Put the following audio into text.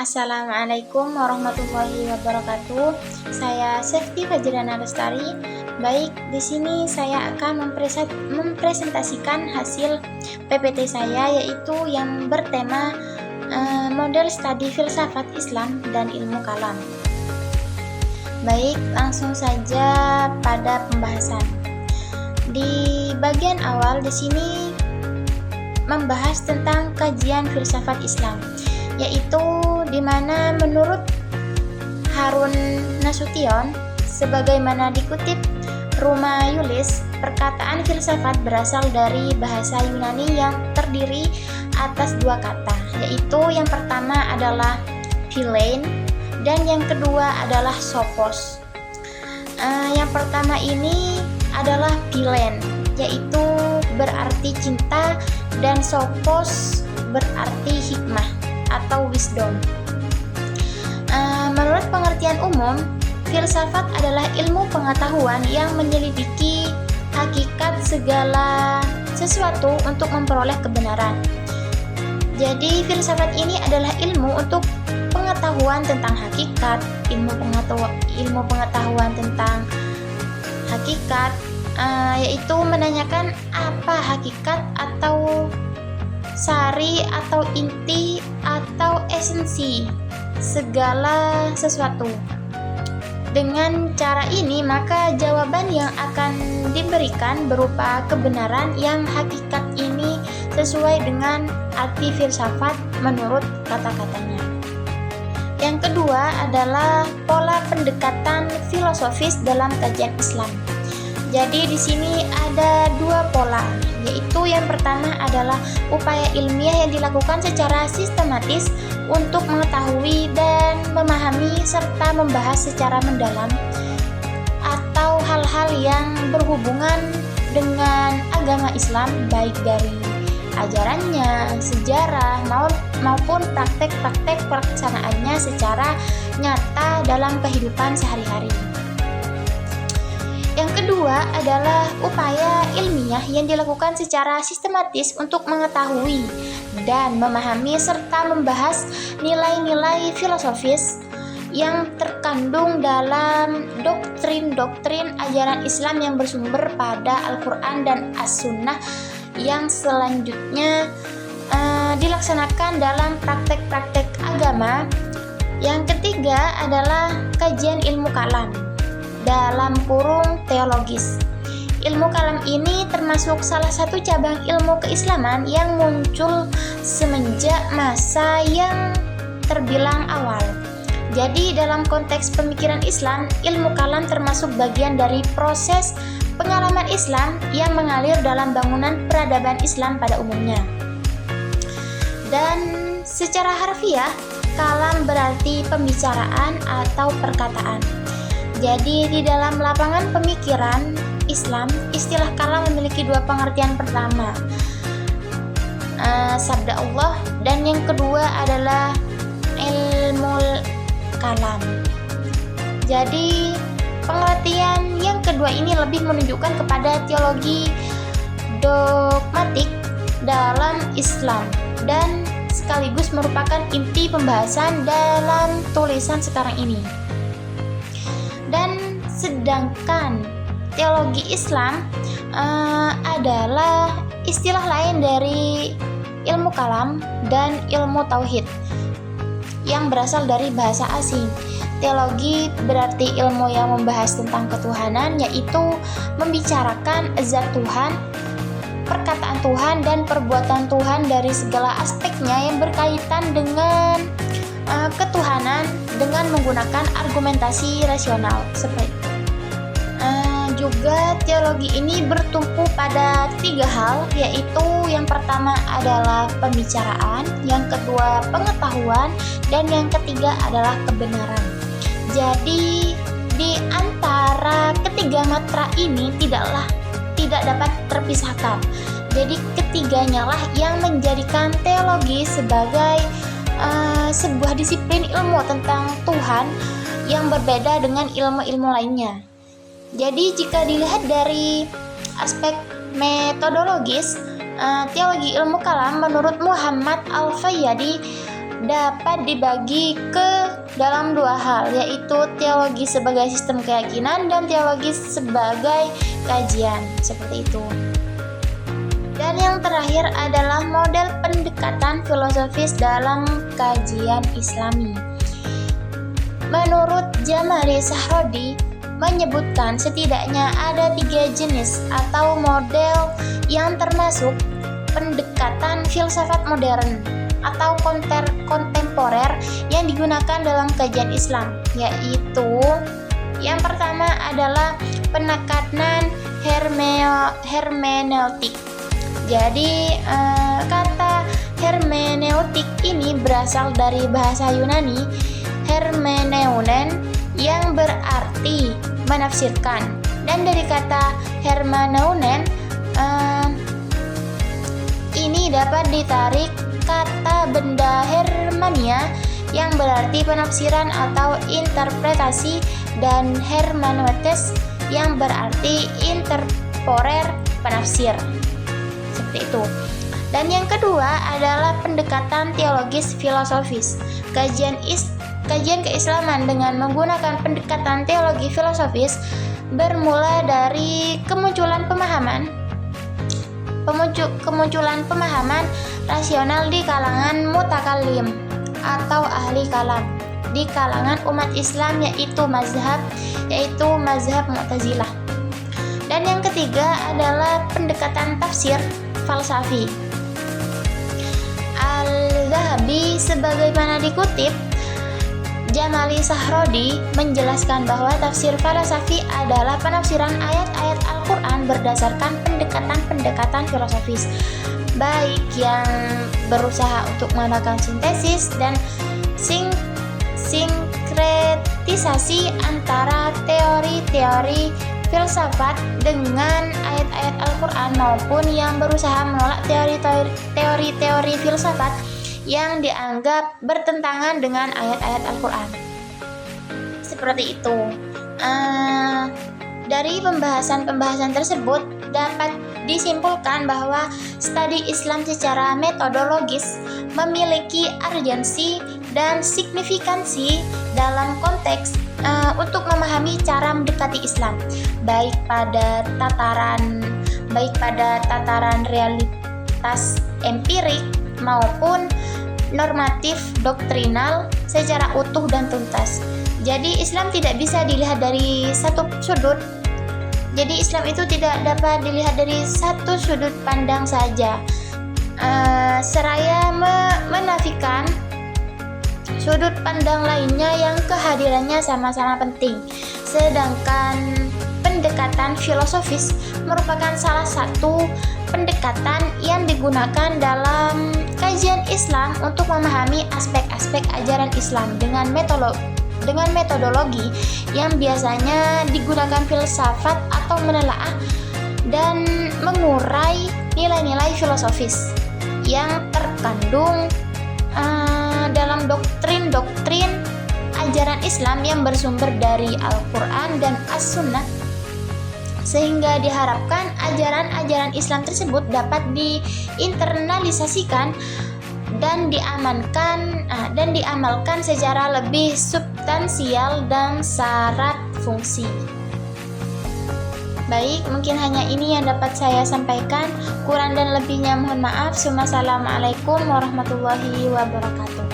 Assalamualaikum warahmatullahi wabarakatuh. Saya Sefti Fajrana Lestari. Baik, di sini saya akan mempresentasikan hasil PPT saya, yaitu yang bertema model studi filsafat Islam dan ilmu kalam. Baik, langsung saja pada pembahasan. Di bagian awal di sini membahas tentang kajian filsafat Islam, yaitu di mana menurut Harun Nasution, sebagaimana dikutip Ruma Yulis, perkataan filsafat berasal dari bahasa Yunani yang terdiri atas dua kata, yaitu yang pertama adalah philein dan yang kedua adalah sophos. Yang pertama ini adalah philein, yaitu berarti cinta, dan sophos berarti hikmah atau wisdom. Menurut pengertian umum, filsafat adalah ilmu pengetahuan yang menyelidiki hakikat segala sesuatu untuk memperoleh kebenaran. Jadi filsafat ini adalah ilmu untuk pengetahuan tentang hakikat, ilmu pengetahuan tentang hakikat, yaitu menanyakan apa hakikat atau sari atau inti atau esensi segala sesuatu. Dengan cara ini, maka jawaban yang akan diberikan berupa kebenaran yang hakikat ini sesuai dengan arti filsafat menurut kata-katanya. Yang kedua adalah pola pendekatan filosofis dalam kajian Islam. Jadi di sini ada dua pola, yaitu yang pertama adalah upaya ilmiah yang dilakukan secara sistematis untuk mengetahui dan memahami serta membahas secara mendalam atau hal-hal yang berhubungan dengan agama Islam, baik dari ajarannya, sejarah maupun praktek-praktek pelaksanaannya secara nyata dalam kehidupan sehari-hari. Yang kedua adalah upaya ilmiah yang dilakukan secara sistematis untuk mengetahui dan memahami serta membahas nilai-nilai filosofis yang terkandung dalam doktrin-doktrin ajaran Islam yang bersumber pada Al-Quran dan As-Sunnah yang selanjutnya dilaksanakan dalam praktek-praktek agama. Yang ketiga adalah kajian ilmu kalam dalam kurung teologis. Ilmu kalam ini termasuk salah satu cabang ilmu keislaman yang muncul semenjak masa yang terbilang awal. Jadi dalam konteks pemikiran Islam, ilmu kalam termasuk bagian dari proses pengalaman Islam yang mengalir dalam bangunan peradaban Islam pada umumnya. Dan secara harfiah, kalam berarti pembicaraan atau perkataan. Jadi di dalam lapangan pemikiran Islam, istilah kalam memiliki dua pengertian. Pertama, sabda Allah, dan yang kedua adalah ilmu kalam. Jadi pengertian yang kedua ini lebih menunjukkan kepada teologi dogmatik dalam Islam dan sekaligus merupakan inti pembahasan dalam tulisan sekarang ini. Dan sedangkan teologi Islam adalah istilah lain dari ilmu kalam dan ilmu tauhid yang berasal dari bahasa asing. Teologi berarti ilmu yang membahas tentang ketuhanan, yaitu membicarakan zat Tuhan, perkataan Tuhan, dan perbuatan Tuhan dari segala aspeknya yang berkaitan dengan ketuhanan dengan menggunakan argumentasi rasional seperti itu. Juga teologi ini bertumpu pada tiga hal, yaitu yang pertama adalah pembicaraan, yang kedua pengetahuan, dan yang ketiga adalah kebenaran. Jadi di antara ketiga matra ini tidak dapat terpisahkan. Jadi ketiganya lah yang menjadikan teologi sebagai sebuah disiplin ilmu tentang Tuhan yang berbeda dengan ilmu-ilmu lainnya. Jadi jika dilihat dari aspek metodologis, teologi ilmu kalam menurut Muhammad Al-Fayyadi dapat dibagi ke dalam dua hal, yaitu teologi sebagai sistem keyakinan dan teologi sebagai kajian, seperti itu. Dan yang terakhir adalah model pendekatan filosofis dalam kajian Islami. Menurut Jamali Sahrodi menyebutkan setidaknya ada 3 jenis atau model yang termasuk pendekatan filsafat modern atau kontemporer yang digunakan dalam kajian Islam, yaitu yang pertama adalah penekanan hermeneutik. Jadi kata hermeneutik ini berasal dari bahasa Yunani hermeneunen yang berarti menafsirkan, dan dari kata hermeneunen ini dapat ditarik kata benda hermania yang berarti penafsiran atau interpretasi, dan hermeneutes yang berarti interporer, penafsir, seperti itu. Dan yang kedua adalah pendekatan teologis filosofis. Kajian keislaman dengan menggunakan pendekatan teologi filosofis bermula dari kemunculan pemahaman rasional di kalangan mutakallim atau ahli kalam di kalangan umat Islam, yaitu mazhab Mu'tazilah. Dan yang ketiga adalah pendekatan tafsir falsafi. Al-Zahabi sebagaimana dikutip, Jamali Sahrodi menjelaskan bahwa tafsir falsafi adalah penafsiran ayat-ayat Al-Quran berdasarkan pendekatan filosofis, baik yang berusaha untuk menggunakan sintesis dan sinkretisasi antara teori-teori filsafat dengan ayat-ayat Al-Quran, maupun yang berusaha menolak teori-teori filsafat yang dianggap bertentangan dengan ayat-ayat Al-Quran. Seperti itu. Dari pembahasan tersebut dapat disimpulkan bahwa studi Islam secara metodologis memiliki urgensi dan signifikansi dalam konteks untuk memahami cara mendekati Islam, baik pada tataran realitas empirik maupun normatif doktrinal secara utuh dan tuntas. Jadi Islam tidak bisa dilihat dari satu sudut. Jadi Islam itu tidak dapat dilihat dari satu sudut pandang saja, seraya menafikan sudut pandang lainnya yang kehadirannya sama-sama penting. Sedangkan pendekatan filosofis merupakan salah satu pendekatan yang digunakan dalam kajian Islam untuk memahami aspek-aspek ajaran Islam dengan metodologi yang biasanya digunakan filsafat atau menelaah dan mengurai nilai-nilai filosofis yang terkandung dalam doktrin ajaran Islam yang bersumber dari Al-Quran dan As-Sunnah, sehingga diharapkan ajaran-ajaran Islam tersebut dapat diinternalisasikan dan diamalkan secara lebih substansial dan syarat fungsi. Baik, mungkin hanya ini yang dapat saya sampaikan. Kurang dan lebihnya mohon maaf. Wassalamualaikum warahmatullahi wabarakatuh.